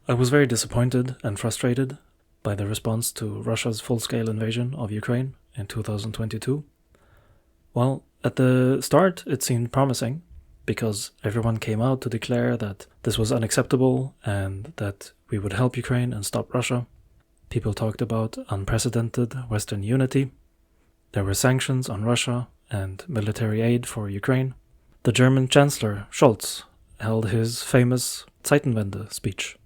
I was very disappointed and frustrated by the response to Russia's full-scale invasion of Ukraine in 2022. Well, at the start it seemed promising, because everyone came out to declare that this was unacceptable and that we would help Ukraine and stop Russia. People talked about unprecedented Western unity. There were sanctions on Russia and military aid for Ukraine. The German Chancellor Scholz held his famous Zeitenwende speech.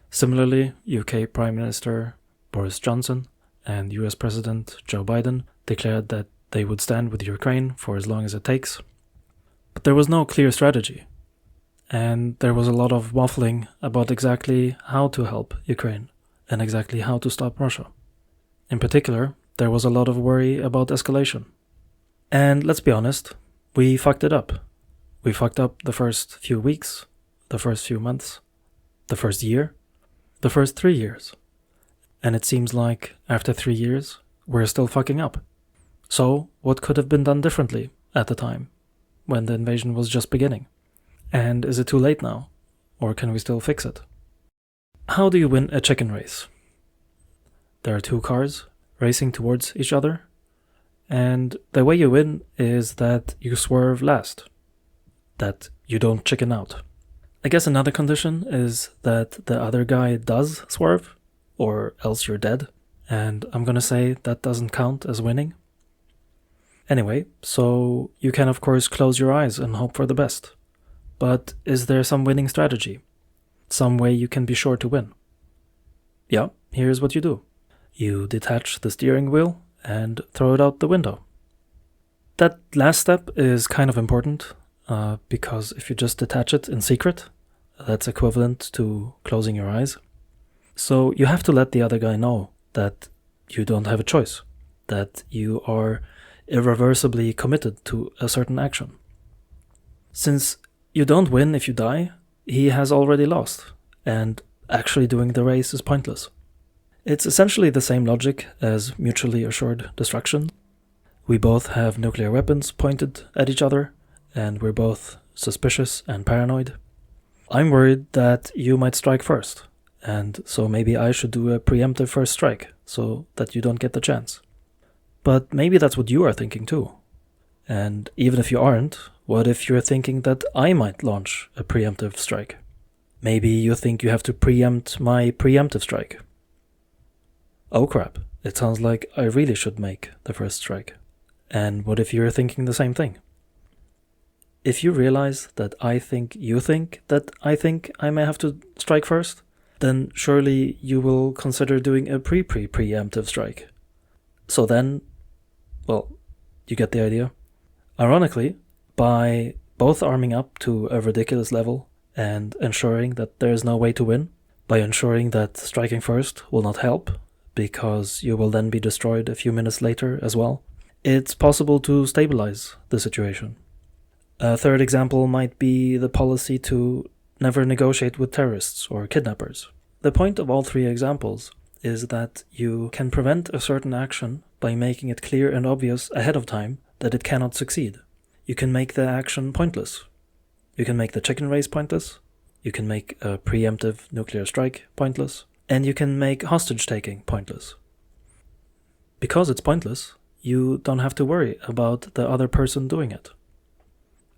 Similarly, UK Prime Minister Boris Johnson and US President Joe Biden declared that they would stand with Ukraine for as long as it takes. But there was no clear strategy, and there was a lot of waffling about exactly how to help Ukraine and exactly how to stop Russia. In particular, there was a lot of worry about escalation. And let's be honest, we fucked it up. We fucked up the first few weeks, the first few months, the first year, the first 3 years. And it seems like after 3 years, we're still fucking up. So, what could have been done differently at the time, when the invasion was just beginning? And is it too late now? Or can we still fix it? How do you win a chicken race? There are two cars racing towards each other, and the way you win is that you swerve last, that you don't chicken out. I guess another condition is that the other guy does swerve, or else you're dead, and I'm gonna say that doesn't count as winning. Anyway, so you can of course close your eyes and hope for the best. But is there some winning strategy? Some way you can be sure to win? Yeah, here's what you do. You detach the steering wheel and throw it out the window. That last step is kind of important, because if you just detach it in secret, that's equivalent to closing your eyes. So you have to let the other guy know that you don't have a choice, that you are irreversibly committed to a certain action. Since you don't win if you die, he has already lost, and actually doing the race is pointless. It's essentially the same logic as mutually assured destruction. We both have nuclear weapons pointed at each other, and we're both suspicious and paranoid. I'm worried that you might strike first, and so maybe I should do a preemptive first strike, so that you don't get the chance. But maybe that's what you are thinking too. And even if you aren't, what if you're thinking that I might launch a preemptive strike? Maybe you think you have to preempt my preemptive strike. Oh crap, it sounds like I really should make the first strike. And what if you're thinking the same thing? If you realize that I think that I think I may have to strike first, then surely you will consider doing a preemptive strike. So then, well, you get the idea. Ironically, by both arming up to a ridiculous level and ensuring that there is no way to win, by ensuring that striking first will not help, because you will then be destroyed a few minutes later as well, it's possible to stabilize the situation. A third example might be the policy to never negotiate with terrorists or kidnappers. The point of all three examples is that you can prevent a certain action by making it clear and obvious ahead of time that it cannot succeed. You can make the action pointless. You can make the chicken race pointless. You can make a preemptive nuclear strike pointless. And you can make hostage-taking pointless. Because it's pointless, you don't have to worry about the other person doing it.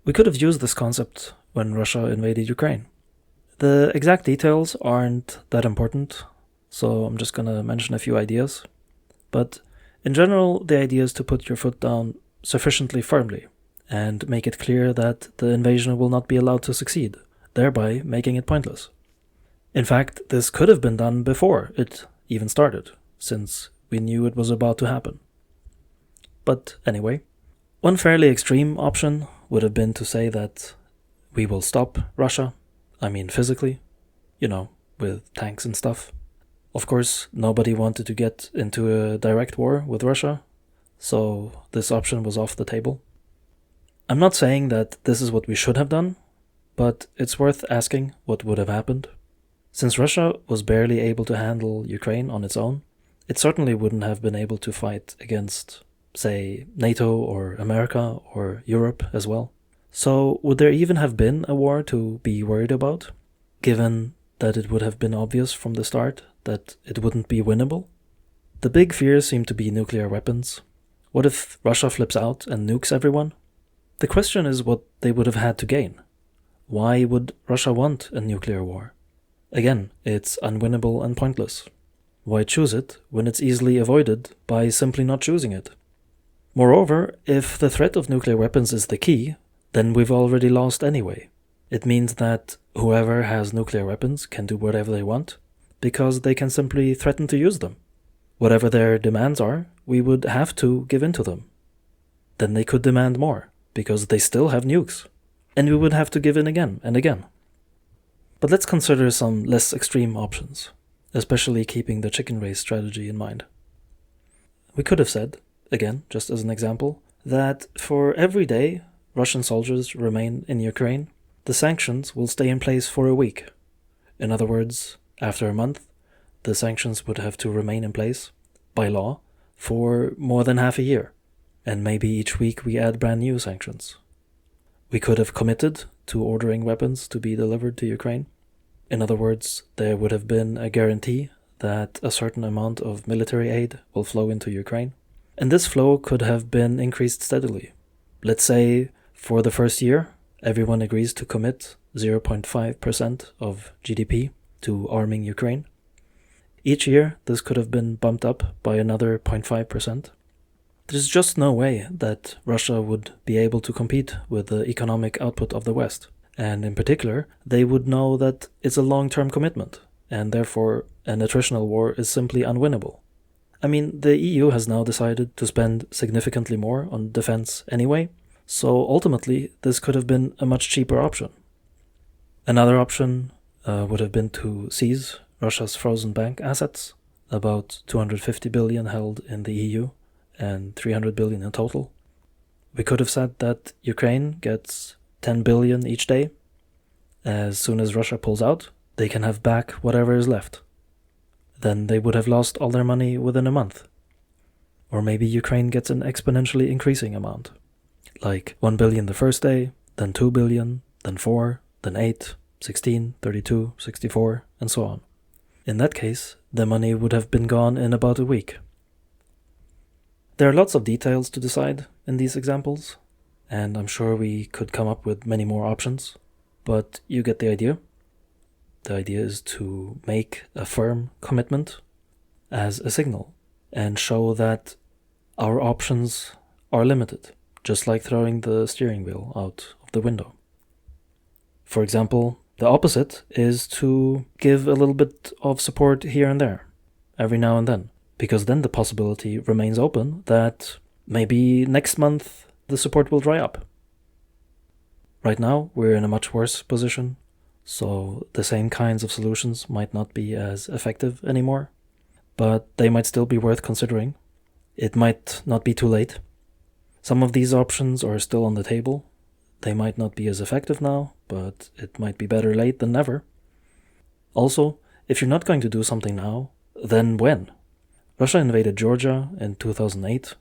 We could have used this concept when Russia invaded Ukraine. The exact details aren't that important, so I'm just gonna mention a few ideas. But in general, the idea is to put your foot down sufficiently firmly and make it clear that the invasion will not be allowed to succeed, thereby making it pointless. In fact, this could have been done before it even started, since we knew it was about to happen. But anyway, one fairly extreme option would have been to say that we will stop Russia, I mean physically, with tanks and stuff. Of course, nobody wanted to get into a direct war with Russia, so this option was off the table. I'm not saying that this is what we should have done, but it's worth asking what would have happened. Since Russia was barely able to handle Ukraine on its own, it certainly wouldn't have been able to fight against, say, NATO or America or Europe as well. So would there even have been a war to be worried about, given that it would have been obvious from the start that it wouldn't be winnable? The big fears seem to be nuclear weapons. What if Russia flips out and nukes everyone? The question is what they would have had to gain. Why would Russia want a nuclear war? Again, it's unwinnable and pointless. Why choose it when it's easily avoided by simply not choosing it? Moreover, if the threat of nuclear weapons is the key, then we've already lost anyway. It means that whoever has nuclear weapons can do whatever they want, because they can simply threaten to use them. Whatever their demands are, we would have to give in to them. Then they could demand more, because they still have nukes, and we would have to give in again and again. But let's consider some less extreme options, especially keeping the chicken race strategy in mind. We could have said, again, just as an example, that for every day Russian soldiers remain in Ukraine, the sanctions will stay in place for a week. In other words, after a month, the sanctions would have to remain in place, by law, for more than half a year, and maybe each week we add brand new sanctions. We could have committed to ordering weapons to be delivered to Ukraine. In other words, there would have been a guarantee that a certain amount of military aid will flow into Ukraine, and this flow could have been increased steadily. Let's say for the first year, everyone agrees to commit 0.5% of GDP to arming Ukraine. Each year, this could have been bumped up by another 0.5%. There's just no way that Russia would be able to compete with the economic output of the West. And in particular, they would know that it's a long-term commitment, and therefore an attritional war is simply unwinnable. I mean, the EU has now decided to spend significantly more on defense anyway, so ultimately this could have been a much cheaper option. Another option would have been to seize Russia's frozen bank assets, about 250 billion held in the EU and 300 billion in total. We could have said that Ukraine gets 10 billion each day. As soon as Russia pulls out, they can have back whatever is left. Then they would have lost all their money within a month. Or maybe Ukraine gets an exponentially increasing amount, like 1 billion the first day, then 2 billion, then 4, then 8, 16, 32, 64, and so on. In that case, the money would have been gone in about a week. There are lots of details to decide in these examples, and I'm sure we could come up with many more options, but you get the idea. The idea is to make a firm commitment as a signal and show that our options are limited, just like throwing the steering wheel out of the window. For example, the opposite is to give a little bit of support here and there, every now and then, because then the possibility remains open that maybe next month the support will dry up. Right now, we're in a much worse position, so the same kinds of solutions might not be as effective anymore, but they might still be worth considering. It might not be too late. Some of these options are still on the table. They might not be as effective now, but it might be better late than never. Also, if you're not going to do something now, then when? Russia invaded Georgia in 2008,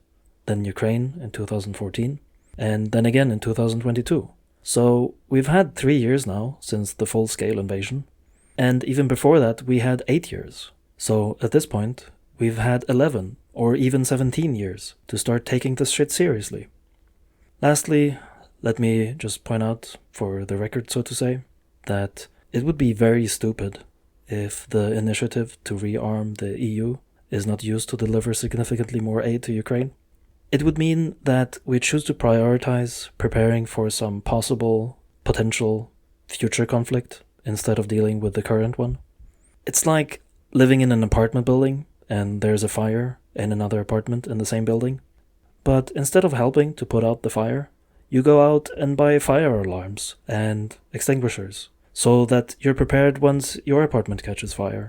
then Ukraine in 2014, and then again in 2022. So we've had 3 years now since the full-scale invasion, and even before that we had 8 years. So at this point, we've had 11 or even 17 years to start taking this shit seriously. Lastly, let me just point out, for the record so to say, that it would be very stupid if the initiative to rearm the EU is not used to deliver significantly more aid to Ukraine. It would mean that we choose to prioritize preparing for some possible, potential, future conflict instead of dealing with the current one. It's like living in an apartment building and there's a fire in another apartment in the same building. But instead of helping to put out the fire, you go out and buy fire alarms and extinguishers so that you're prepared once your apartment catches fire.